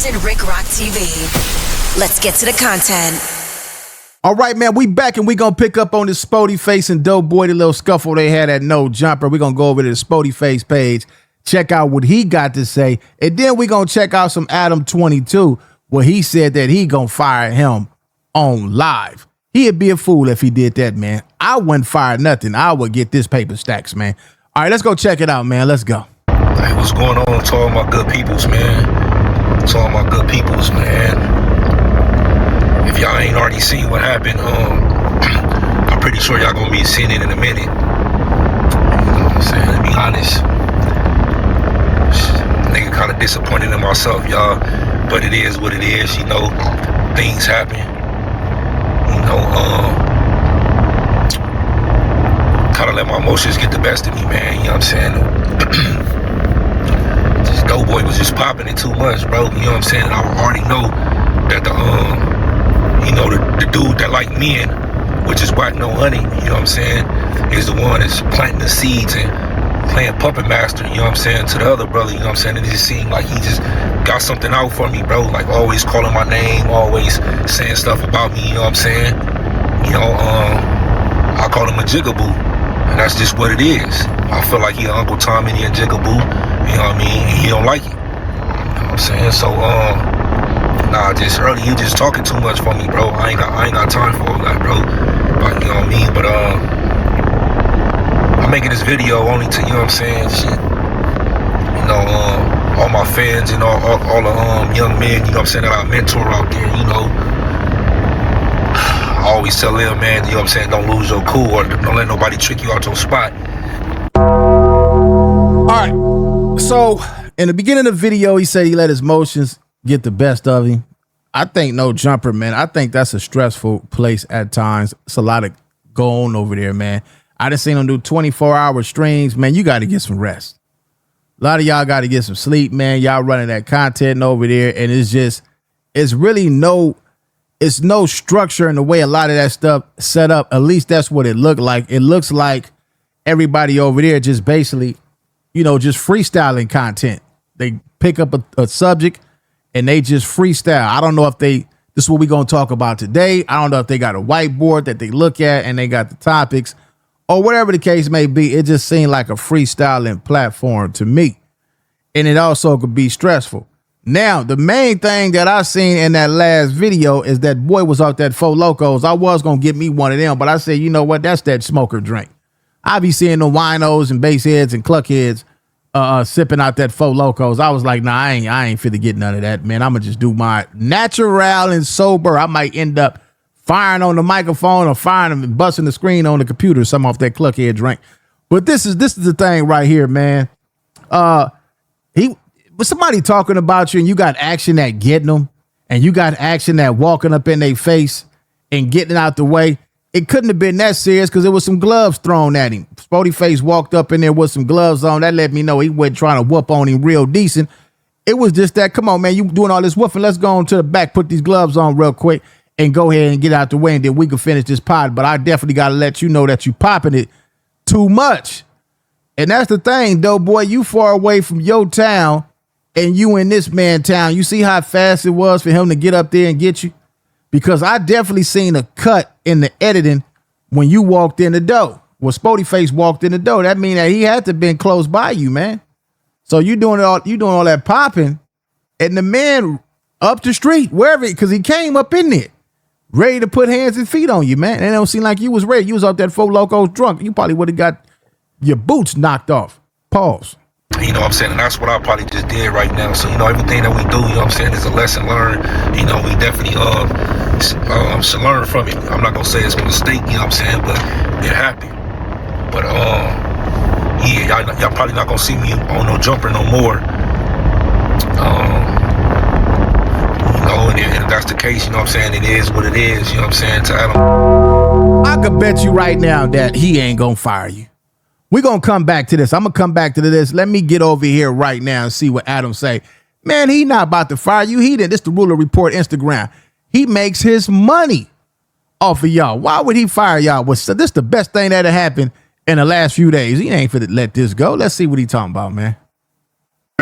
Compton Rick Rock TV. Let's get to the content. All right, man, we back and we gonna pick up on this Spoety Face and Doughboy, the little scuffle they had at No Jumper. We gonna go over to the Spoety Face page, check out what he got to say, and then we gonna check out some Adam 22, where he said that he gonna fire him on live. He'd be a fool if he did that, man. I wouldn't fire nothing. I would get this paper stacks, man. All right, let's go check it out, man. Let's go. Hey, what's going on to all my good peoples, man? To all my good peoples, man. If y'all ain't already seen what happened, I'm pretty sure y'all gonna be seeing it in a minute. You know what I'm saying? To be honest, nigga kind of disappointed in myself, y'all. But it is what it is, you know. Things happen. You know, kind of let my emotions get the best of me, man. You know what I'm saying? This Doughboy was just popping it too much, bro. You know what I'm saying? And I already know that you know, the dude that like men, which is Wack No Honey, you know what I'm saying, is the one that's planting the seeds and playing puppet master, you know what I'm saying, to the other brother, you know what I'm saying. It just seemed like he just got something out for me, bro, like always calling my name, always saying stuff about me, you know what I'm saying. You know, I call him a jigaboo, and that's just what it is. I feel like he an Uncle Tom and he a jigaboo, you know what I mean, and he don't like it, you know what I'm saying. So, nah, just early, you just talking too much for me, bro. I ain't got time for all that, bro. But, you know what I mean? But, I'm making this video only to, you know what I'm saying, shit. You know, all my fans and all the young men, you know what I'm saying, that I mentor out there, you know. I always tell them, man, you know what I'm saying, don't lose your cool or don't let nobody trick you out your spot. All right. So, in the beginning of the video, he said he let his emotions get the best of him. I think No Jumper, man. I think that's a stressful place at times. It's a lot of going on over there, man. I just seen him do 24-hour streams, man. You got to get some rest. A lot of y'all got to get some sleep, man. Y'all running that content over there, and it's really no structure in the way a lot of that stuff set up. At least that's what it looked like. It looks like everybody over there just basically, you know, just freestyling content. They pick up a subject and they just freestyle. I don't know if this is what we're going to talk about today. I don't know if they got a whiteboard that they look at and they got the topics or whatever the case may be. It just seemed like a freestyling platform to me. And it also could be stressful. Now, the main thing that I seen in that last video is that boy was off that Four Locos. I was going to get me one of them, but I said, you know what? That's that smoker drink. I be seeing the winos and bass heads and cluck heads sipping out that Four Locos. I was like, nah, I ain't fit to get none of that, man. I'm gonna just do my natural and sober. I might end up firing on the microphone or firing and busting the screen on the computer, some off that cluck head drink. But this is the thing right here, man. He was somebody talking about you and you got action at getting them and you got action at walking up in their face and getting out the way. It couldn't have been that serious because there was some gloves thrown at him. Spoety Face walked up in there with some gloves on. That let me know he wasn't trying to whoop on him real decent. It was just that, come on, man, you doing all this whooping. Let's go on to the back, put these gloves on real quick and go ahead and get out the way, and then we can finish this pod. But I definitely got to let you know that you popping it too much. And that's the thing, though, boy, you far away from your town and you in this man town. You see how fast it was for him to get up there and get you? Because I definitely seen a cut in the editing when you walked in the door. When Spoety Face walked in the door, that mean that he had to been close by you, man. So you doing all that popping, and the man up the street, wherever, because he came up in there, ready to put hands and feet on you, man. And it don't seem like you was ready. You was up that Four Locos drunk. You probably would have got your boots knocked off. Pause. You know what I'm saying? And that's what I probably just did right now. So, you know, everything that we do, you know what I'm saying, is a lesson learned. You know, we definitely should learn from it. I'm not going to say it's a mistake, you know what I'm saying, but it happened. But, yeah, y'all probably not going to see me on No Jumper no more. You know, and if that's the case, you know what I'm saying, it is what it is, you know what I'm saying, to Adam. I could bet you right now that he ain't going to fire you. We're going to come back to this. I'm going to come back to this. Let me get over here right now and see what Adam say. Man, he not about to fire you. He didn't. This the Ruler Report Instagram. He makes his money off of y'all. Why would he fire y'all? This the best thing that happened in the last few days. He ain't finna let this go. Let's see what he talking about, man.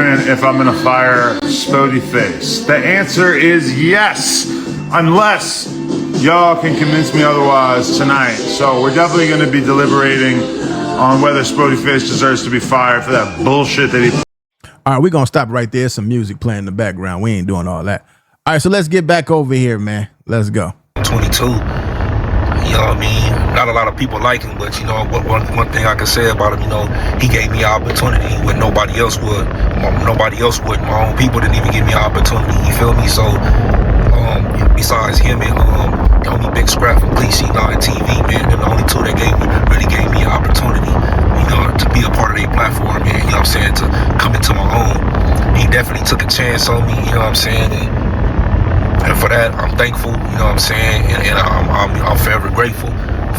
If I'm gonna fire Spoety Face. The answer is yes, unless y'all can convince me otherwise tonight. So we're definitely gonna be deliberating on whether Spoety Face deserves to be fired for that bullshit that he. All right, we're gonna stop right there. Some music playing in the background. We ain't doing all that. All right, so let's get back over here, man. Let's go. 22. You know what I mean? Not a lot of people like him, but you know, one thing I can say about him, you know, he gave me an opportunity when nobody else would. Nobody else would. My own people didn't even give me an opportunity. You feel me? So, besides him and the only Big Scrap from Gleesy and TV, man, they're the only two that really gave me an opportunity, you know, to be a part of their platform, man. You know what I'm saying? To come into my own. He definitely took a chance on me. You know what I'm saying? And for that, I'm thankful, you know what I'm saying, and I'm forever grateful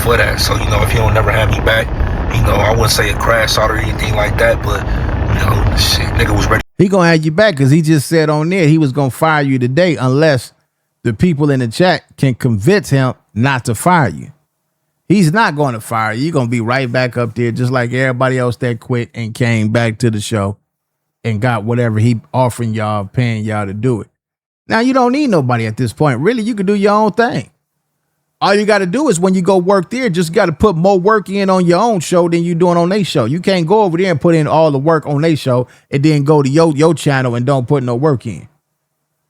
for that. So, you know, if you don't never have me back, you know, I wouldn't say a crash out or anything like that, but, you know, shit, nigga was ready. He gonna have you back because he just said on there he was gonna fire you today unless the people in the chat can convince him not to fire you. He's not going to fire you. You're gonna be right back up there just like everybody else that quit and came back to the show and got whatever he offering y'all, paying y'all to do it. Now, you don't need nobody at this point. Really, you can do your own thing. All you got to do is when you go work there, just got to put more work in on your own show than you doing on their show. You can't go over there and put in all the work on their show and then go to your channel and don't put no work in.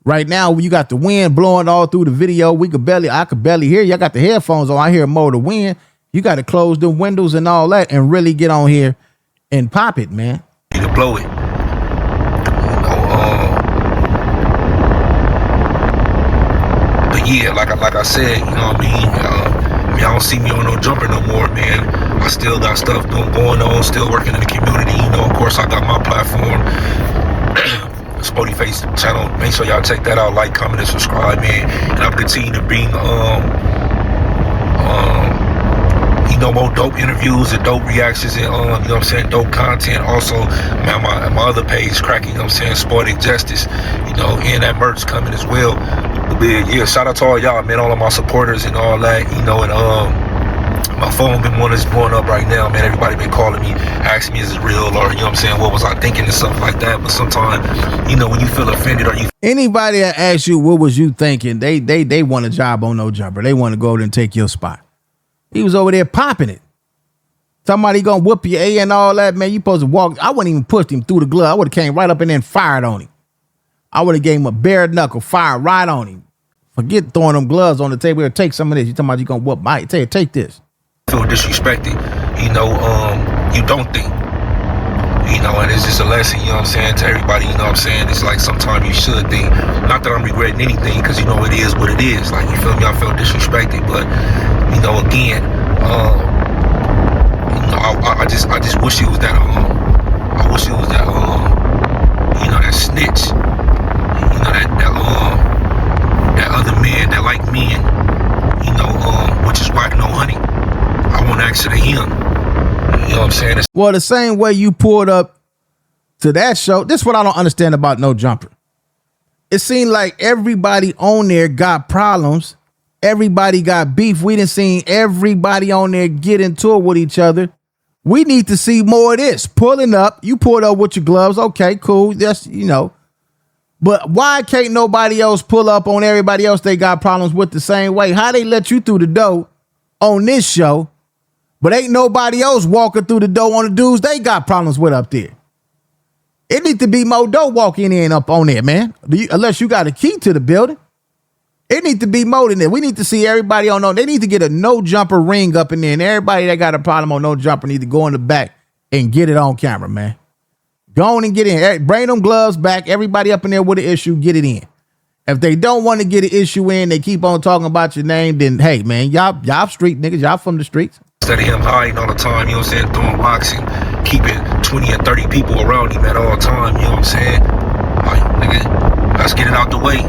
Right now, you got the wind blowing all through the video. I could barely hear you. I got the headphones on. I hear more of the wind. You got to close the windows and all that and really get on here and pop it, man. You to blow it. Yeah, like I said, you know what I mean? Y'all don't see me on no jumper no more, man. I still got stuff going on, still working in the community. You know, of course, I got my platform, Spoety Face channel. Make sure y'all check that out, like, comment, and subscribe, man. And I'm continuing to bring, you know, more dope interviews and dope reactions and, you know what I'm saying, dope content. Also, man, my other page, cracking, you know what I'm saying, Spoety Justice, you know, and that merch coming as well. Yeah, shout out to all y'all, man, all of my supporters and all that, you know, and my phone been blowing up right now, man. Everybody been calling me, asking me is it real, or, you know what I'm saying, what was I thinking and stuff like that. But sometimes, you know, when you feel offended or you... Anybody that asks you what was you thinking, they want a job on No Jumper. They want to go over there and take your spot. He was over there popping it. Somebody gonna whoop your A and all that, man. You supposed to walk. I wouldn't even push him through the glove. I would have came right up and then fired on him. I would have gave him a bare knuckle, fire right on him. Forget throwing them gloves on the table. Here, take some of this. You talking about you gonna whoop my? Take this. Feel disrespected, you know. You don't think, you know, and it's just a lesson, you know what I'm saying, to everybody. You know what I'm saying? It's like sometimes you should think. Not that I'm regretting anything, because you know it is what it is. Like, you feel me? I felt disrespected, but you know, again, you know, I just wish it was that. I wish it was that. You know, that snitch. You know that other man that like men, you know, which is Wack, no honey. I want to answer to him. You know what I'm saying? Well, the same way you pulled up to that show, this is what I don't understand about No Jumper. It seemed like everybody on there got problems. Everybody got beef. We didn't see everybody on there get into it with each other. We need to see more of this. Pulling up, you pulled up with your gloves. Okay, cool. That's, you know. But why can't nobody else pull up on everybody else they got problems with the same way? How they let you through the door on this show, but ain't nobody else walking through the door on the dudes they got problems with up there? It needs to be more door walking in up on there, man. Unless you got a key to the building. It needs to be more than that. We need to see everybody on. They need to get a No Jumper ring up in there, and everybody that got a problem on No Jumper need to go in the back and get it on camera, man. Go on and get in. Bring them gloves back. Everybody up in there with an issue, get it in. If they don't want to get an issue in, they keep on talking about your name, then hey, man, y'all street niggas, y'all from the streets. Instead of him hiding all the time, you know what I'm saying, throwing rocks and keeping 20 and 30 people around him at all time, you know what I'm saying? Like, nigga, let's get it out the way.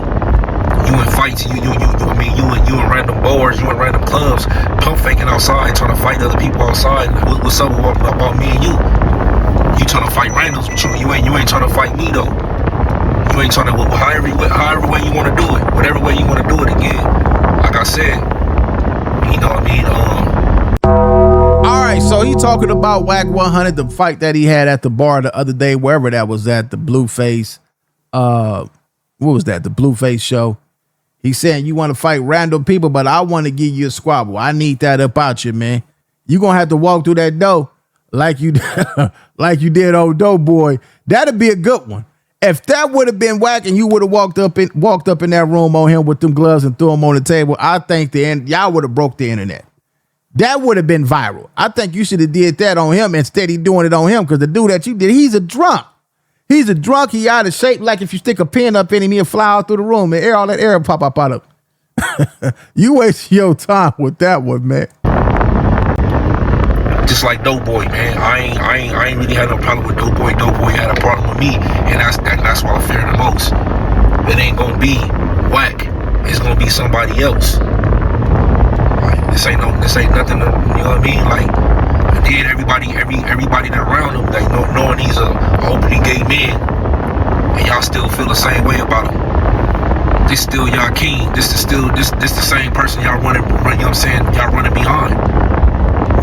You in fights, you in random bars, you in random clubs, pump faking outside, trying to fight other people outside. What's up about me and you? You trying to fight randoms, but you ain't trying to fight me though. You ain't trying to, however way you want to do it, whatever way you want to do it again. Like I said, you know what I mean? All right, so he talking about Wack 100, the fight that he had at the bar the other day, wherever that was at, the Blueface. What was that? The Blueface show. He's saying you want to fight random people, but I want to give you a squabble. I need that up out you, man. You gonna have to walk through that door like you like you did old Doughboy. That'd be a good one. If that would have been Wack and you would have walked up in that room on him with them gloves and threw him on the table, I think y'all would have broke the internet. That would have been viral. I think you should have did that on him instead of doing it on him, because the dude that you did, he's a drunk. He's a drunk. He out of shape. Like if you stick a pin up in him, he'll fly out through the room and all that air will pop up out of him. You waste your time with that one, man. Just like Doughboy, man. I ain't really had no problem with Doughboy. Doughboy had a problem with me, and that's why I fear the most. It ain't gonna be Wack. It's gonna be somebody else. Like, this ain't nothing. You know what I mean? Like, I did everybody that around him, like knowing he's a openly gay man, and y'all still feel the same way about him. This still y'all king. This the same person y'all running. You know what I'm saying? Y'all running behind.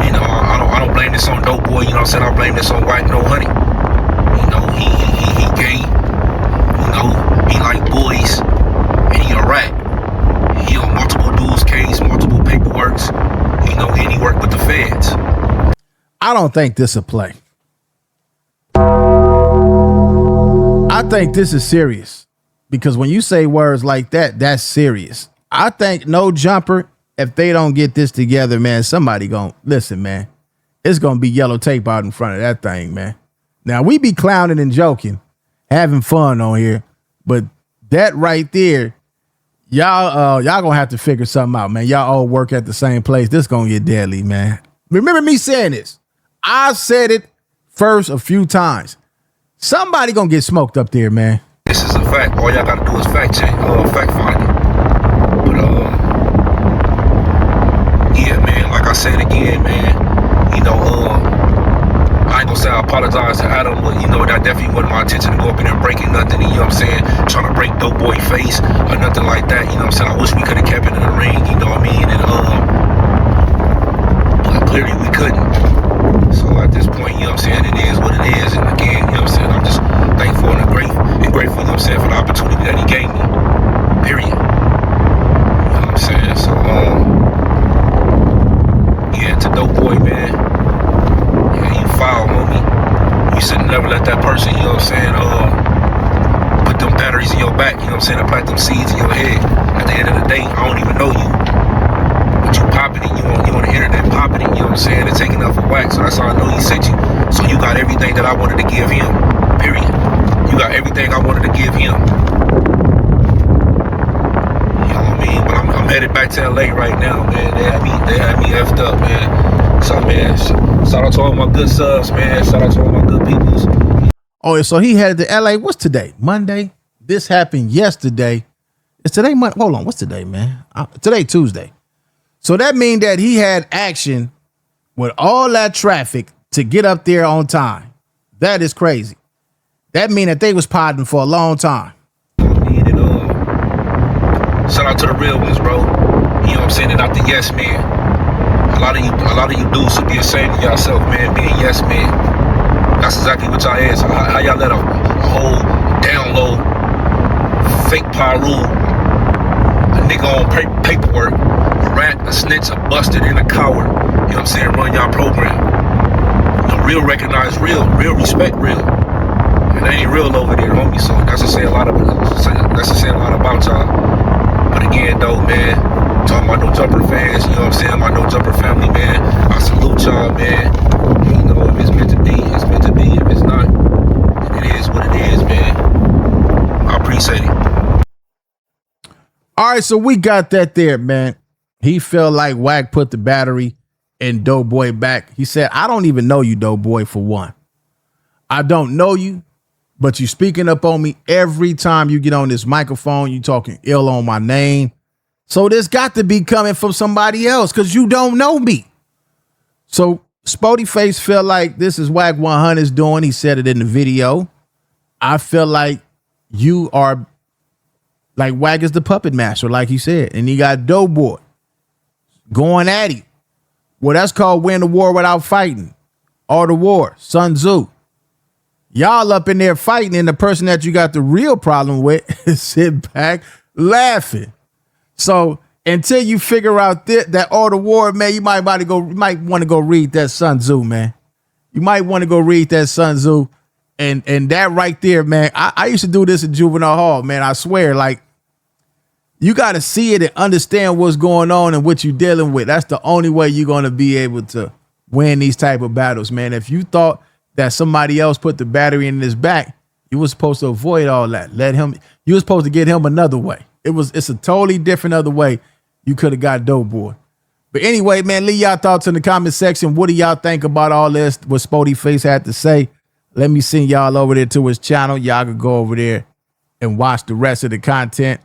You know, I don't blame this on Doughboy, you know what I'm saying? I blame this on Wack No Honey. You know, he gay. You know, he like boys. And he a rat. He on multiple dudes' case, multiple paperworks. You know, and he work with the feds. I don't think this a play. I think this is serious. Because when you say words like that, that's serious. I think No Jumper, if they don't get this together, man, somebody listen, man. It's gonna be yellow tape out in front of that thing, man. Now we be clowning and joking, having fun on here, but that right there, y'all gonna have to figure something out, man. Y'all all work at the same place. This gonna get deadly, man. Remember me saying this? I said it first a few times. Somebody gonna get smoked up there, man. This is a fact. All y'all gotta do is fact check, fact find it. But yeah, man, like I said again, man, you know, I ain't gonna say I apologize to Adam, but you know, that definitely wasn't my intention to go up in there breaking nothing, you know what I'm saying, trying to break Doughboy face or nothing like that, you know what I'm saying. I wish we could have kept it in the ring, you know what I mean, and but clearly we couldn't. So at this point, you know what I'm saying, it is what it is, and again, you know what I'm saying, I'm just thankful and grateful, you know what I'm saying, for the opportunity that he gave me, period. You know what I'm saying, so yeah, to Doughboy, man. Yeah, you foul, homie. You should never let that person, you know what I'm saying, put them batteries in your back, you know what I'm saying, and plant them seeds in your head. At the end of the day, I don't even know you. But you popping it, you on the internet popping it, you know what I'm saying, and taking up for Wack. So that's how I know he sent you. So you got everything that I wanted to give him. Period. You got everything I wanted to give him. You know what I mean? But I'm headed back to LA right now, man. They had me effed up, man. So man, shout out to all my good subs, man. Shout out to all my good peoples. Oh, so he headed to LA. What's today? Monday? This happened yesterday. Is today Monday? Hold on. What's today, man? Today, Tuesday. So that means that he had action with all that traffic to get up there on time. That is crazy. That means that they was podding for a long time. Shout out to the real ones, bro. You know what I'm saying? And not the yes man. A lot of you dudes should be ashamed of yourself, man, being yes man. That's exactly what y'all is. How y'all let a whole down low fake Pyru, a nigga on paperwork, a rat, a snitch, a busted, and a coward, you know what I'm saying, run y'all program. You know, real recognize real respect real. And they ain't real over there, homie. So that's to say a lot about y'all. But again, though, man, talking about No Jumper fans, you know what I'm saying, my No Jumper family, man, I salute y'all, man. You know, if it's meant to be, it's meant to be. If it's not, then it is what it is, man. I appreciate it. All right, so we got that there, man. He felt like Wack put the battery in Doughboy back. He said, I don't even know you, Doughboy, for one. I don't know you. But you speaking up on me every time you get on this microphone. You talking ill on my name. So this got to be coming from somebody else because you don't know me. So Spoety Face felt like this is Wack 100's doing. He said it in the video. I feel like you are like Wack is the puppet master, like he said. And he got Doughboy going at him. Well, that's called win the war without fighting. Art of War, Sun Tzu. Y'all up in there fighting, and the person that you got the real problem with is sitting back laughing. So until you figure out that Art of War, man, you might want to go read that Sun Tzu, man. You might want to go read that Sun Tzu. And that right there, man, I used to do this in juvenile hall, man. I swear, like, you got to see it and understand what's going on and what you're dealing with. That's the only way you're going to be able to win these type of battles, man. If you thought that somebody else put the battery in his back, you were supposed to avoid all that. You were supposed to get him another way. It's a totally different other way you could have got Doughboy. But anyway, man, leave y'all thoughts in the comment section. What do y'all think about all this? What Spoety Face had to say? Let me send y'all over there to his channel. Y'all can go over there and watch the rest of the content.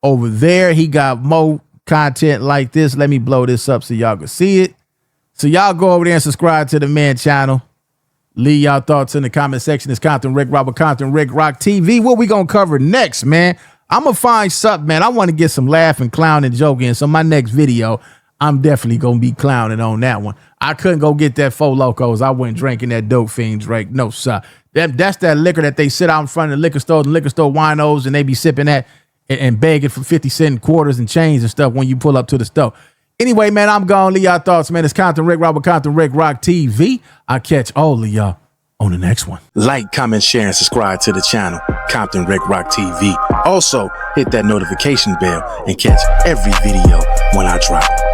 Over there, he got more content like this. Let me blow this up so y'all can see it. So y'all go over there and subscribe to the man channel. Leave y'all thoughts in the comment section. It's Compton Rick Rock with Compton Rick Rock TV. What we gonna cover next, man? I'm gonna find something, man. I want to get some laughing, clowning, joking. So my next video, I'm definitely gonna be clowning on that one. I couldn't go get that Four Locos. I wasn't drinking that dope fiend drink. No, sir. That's that liquor that they sit out in front of the liquor stores and liquor store winos, and they be sipping that and begging for 50-cent quarters and change and stuff when you pull up to the store. Anyway, man, I'm gone. Leave y'all thoughts, man. It's Compton Rick Rock with Compton Rick Rock TV. I'll catch all of y'all on the next one. Like, comment, share, and subscribe to the channel, Compton Rick Rock TV. Also, hit that notification bell and catch every video when I drop.